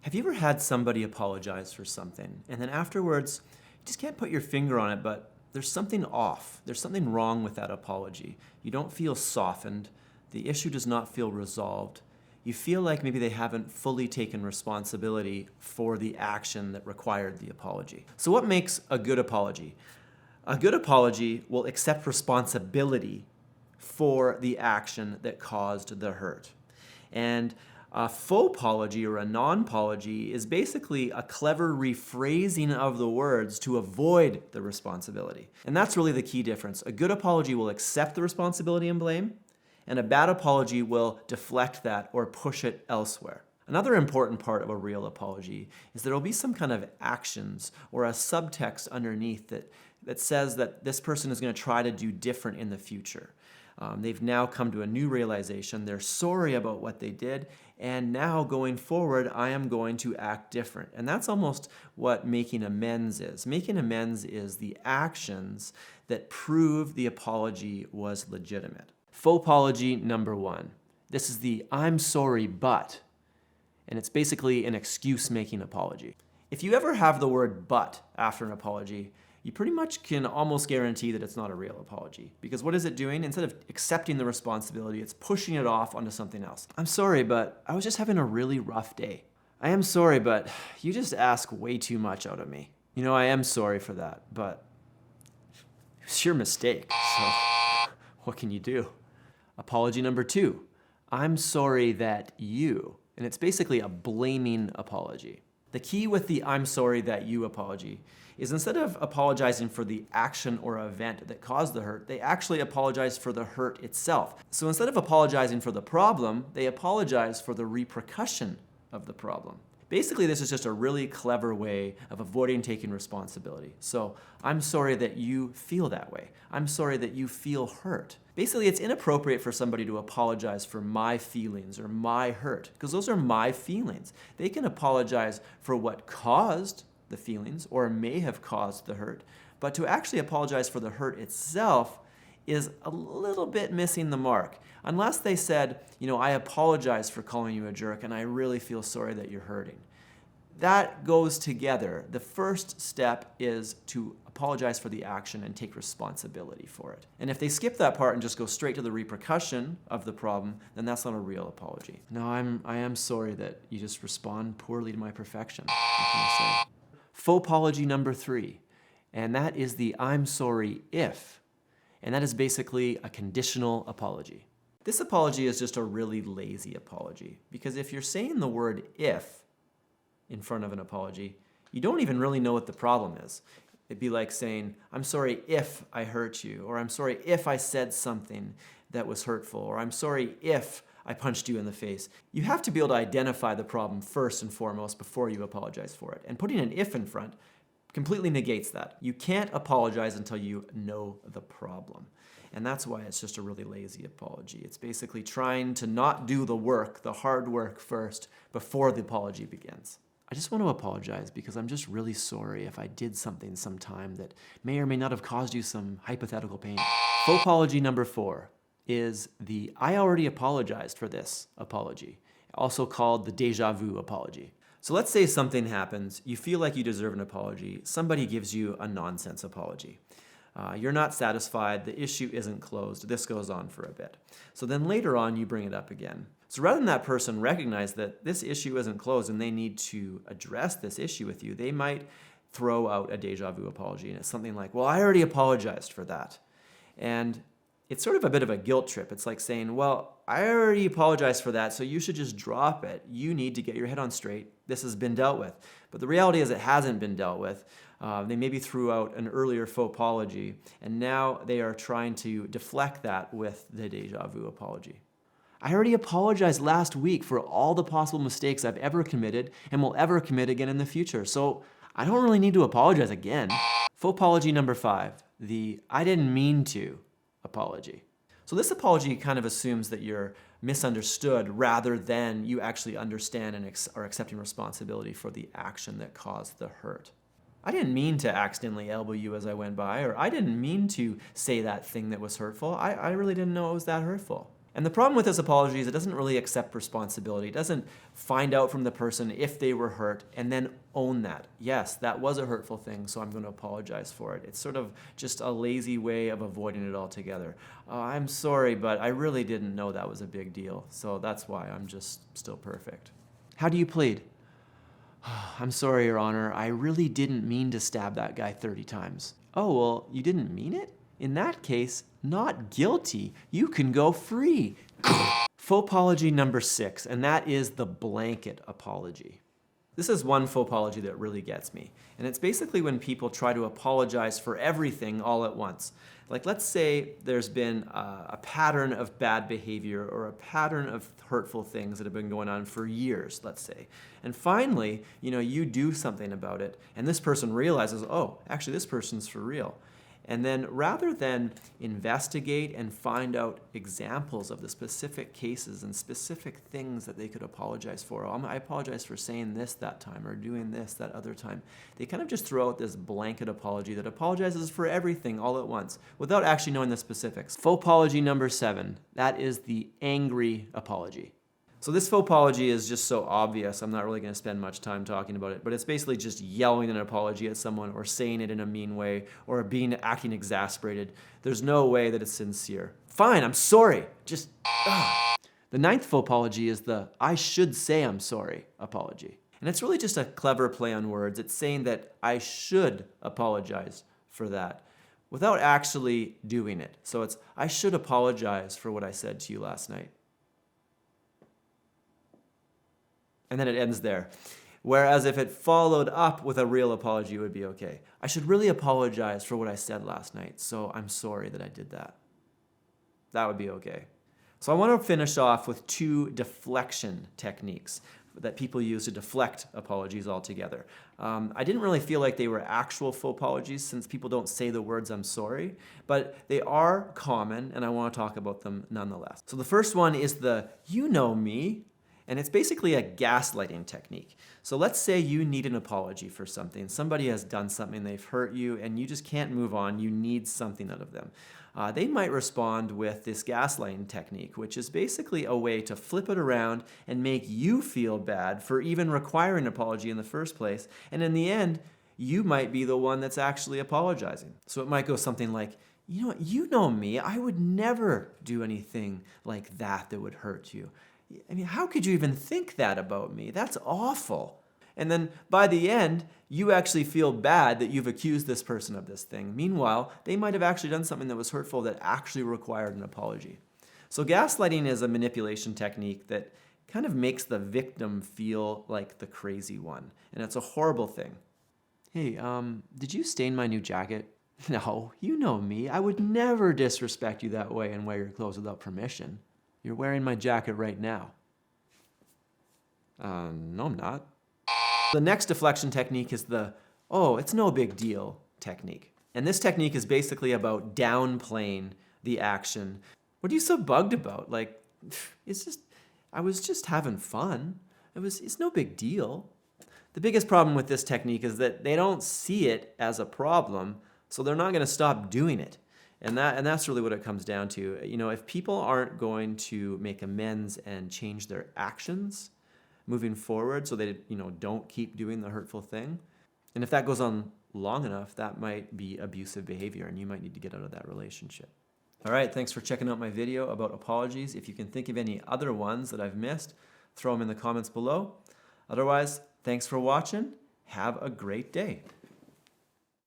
Have you ever had somebody apologize for something, and then afterwards, you just can't put your finger on it, but there's something off. There's something wrong with that apology. You don't feel softened. The issue does not feel resolved. You feel like maybe they haven't fully taken responsibility for the action that required the apology. So what makes a good apology? A good apology will accept responsibility for the action that caused the hurt. And a fauxpology or a non-pology is basically a clever rephrasing of the words to avoid the responsibility. And that's really the key difference. A good apology will accept the responsibility and blame, and a bad apology will deflect that or push it elsewhere. Another important part of a real apology is there will be some kind of actions or a subtext underneath that says that this person is going to try to do different in the future. They've now come to a new realization. They're sorry about what they did, and now going forward, I am going to act different. And that's almost what making amends is. Making amends is the actions that prove the apology was legitimate. Fauxpology number 1. This is the I'm sorry, but, and it's basically an excuse-making apology. If you ever have the word but after an apology, you pretty much can almost guarantee that it's not a real apology. Because what is it doing? Instead of accepting the responsibility, it's pushing it off onto something else. I'm sorry, but I was just having a really rough day. I am sorry, but you just ask way too much out of me. You know, I am sorry for that, but it's your mistake, so what can you do? Apology number 2. I'm sorry that you, and it's basically a blaming apology. The key with the I'm sorry that you apology is instead of apologizing for the action or event that caused the hurt, they actually apologize for the hurt itself. So instead of apologizing for the problem, they apologize for the repercussion of the problem. Basically, this is just a really clever way of avoiding taking responsibility. So, I'm sorry that you feel that way. I'm sorry that you feel hurt. Basically, it's inappropriate for somebody to apologize for my feelings or my hurt, because those are my feelings. They can apologize for what caused the feelings or may have caused the hurt, but to actually apologize for the hurt itself is a little bit missing the mark. Unless they said, you know, I apologize for calling you a jerk and I really feel sorry that you're hurting. That goes together. The first step is to apologize for the action and take responsibility for it. And if they skip that part and just go straight to the repercussion of the problem, then that's not a real apology. No, I am sorry that you just respond poorly to my perfection. What can I say? Fauxpology number 3, and that is the I'm sorry if. And that is basically a conditional apology. This apology is just a really lazy apology, because if you're saying the word if in front of an apology, you don't even really know what the problem is. It'd be like saying, I'm sorry if I hurt you, or I'm sorry if I said something that was hurtful, or I'm sorry if I punched you in the face. You have to be able to identify the problem first and foremost before you apologize for it. And putting an if in front completely negates that. You can't apologize until you know the problem. And that's why it's just a really lazy apology. It's basically trying to not do the work, the hard work first, before the apology begins. I just want to apologize because I'm just really sorry if I did something sometime that may or may not have caused you some hypothetical pain. Fauxpology number 4 is the I already apologized for this apology, also called the déjà vu apology. So let's say something happens, you feel like you deserve an apology, somebody gives you a nonsense apology. You're not satisfied, the issue isn't closed, this goes on for a bit. So then later on you bring it up again. So rather than that person recognize that this issue isn't closed and they need to address this issue with you, they might throw out a déjà vu apology, and it's something like, well, I already apologized for that. And it's sort of a bit of a guilt trip. It's like saying, well, I already apologized for that, so you should just drop it. You need to get your head on straight. This has been dealt with. But the reality is it hasn't been dealt with. They maybe threw out an earlier fauxpology, and now they are trying to deflect that with the déjà vu apology. I already apologized last week for all the possible mistakes I've ever committed and will ever commit again in the future, so I don't really need to apologize again. Fauxpology number 5, the I didn't mean to apology. So this apology kind of assumes that you're misunderstood rather than you actually understand and are accepting responsibility for the action that caused the hurt. I didn't mean to accidentally elbow you as I went by, or I didn't mean to say that thing that was hurtful. I really didn't know it was that hurtful. And the problem with this apology is it doesn't really accept responsibility. It doesn't find out from the person if they were hurt and then own that. Yes, that was a hurtful thing, so I'm going to apologize for it. It's sort of just a lazy way of avoiding it altogether. I'm sorry, but I really didn't know that was a big deal, so that's why I'm just still perfect. How do you plead? I'm sorry, Your Honor, I really didn't mean to stab that guy 30 times. Oh, well, you didn't mean it? In that case, not guilty. You can go free. Fauxpology number 6, and that is the blanket apology. This is one fauxpology that really gets me. And it's basically when people try to apologize for everything all at once. Like, let's say there's been a pattern of bad behavior or a pattern of hurtful things that have been going on for years, let's say. And finally, you do something about it, and this person realizes, oh, actually this person's for real. And then rather than investigate and find out examples of the specific cases and specific things that they could apologize for, I apologize for saying this that time or doing this that other time, they kind of just throw out this blanket apology that apologizes for everything all at once without actually knowing the specifics. Fauxpology number 7, that is the angry apology. So this fauxpology is just so obvious, I'm not really going to spend much time talking about it, but it's basically just yelling an apology at someone or saying it in a mean way or acting exasperated. There's no way that it's sincere. Fine, I'm sorry. Just, The 9th fauxpology is the I should say I'm sorry apology. And it's really just a clever play on words. It's saying that I should apologize for that without actually doing it. So it's I should apologize for what I said to you last night. And then it ends there. Whereas if it followed up with a real apology, it would be okay. I should really apologize for what I said last night, so I'm sorry that I did that. That would be okay. So I want to finish off with 2 deflection techniques that people use to deflect apologies altogether. I didn't really feel like they were actual fauxpologies since people don't say the words I'm sorry, but they are common and I want to talk about them nonetheless. So the first one is the you know me. And it's basically a gaslighting technique. So let's say you need an apology for something. Somebody has done something, they've hurt you, and you just can't move on. You need something out of them. They might respond with this gaslighting technique, which is basically a way to flip it around and make you feel bad for even requiring an apology in the first place. And in the end, you might be the one that's actually apologizing. So it might go something like, you know what, you know me, I would never do anything like that would hurt you. I mean, how could you even think that about me? That's awful. And then by the end, you actually feel bad that you've accused this person of this thing. Meanwhile, they might have actually done something that was hurtful that actually required an apology. So gaslighting is a manipulation technique that kind of makes the victim feel like the crazy one. And it's a horrible thing. Hey, did you stain my new jacket? No, you know me. I would never disrespect you that way and wear your clothes without permission. You're wearing my jacket right now. No, I'm not. The next deflection technique is the, oh, it's no big deal technique. And this technique is basically about downplaying the action. What are you so bugged about? Like, I was just having fun. It's no big deal. The biggest problem with this technique is that they don't see it as a problem, so they're not going to stop doing it. And that's really what it comes down to. If people aren't going to make amends and change their actions moving forward so they don't keep doing the hurtful thing, and if that goes on long enough, that might be abusive behavior and you might need to get out of that relationship. All right, thanks for checking out my video about apologies. If you can think of any other ones that I've missed, throw them in the comments below. Otherwise, thanks for watching. Have a great day.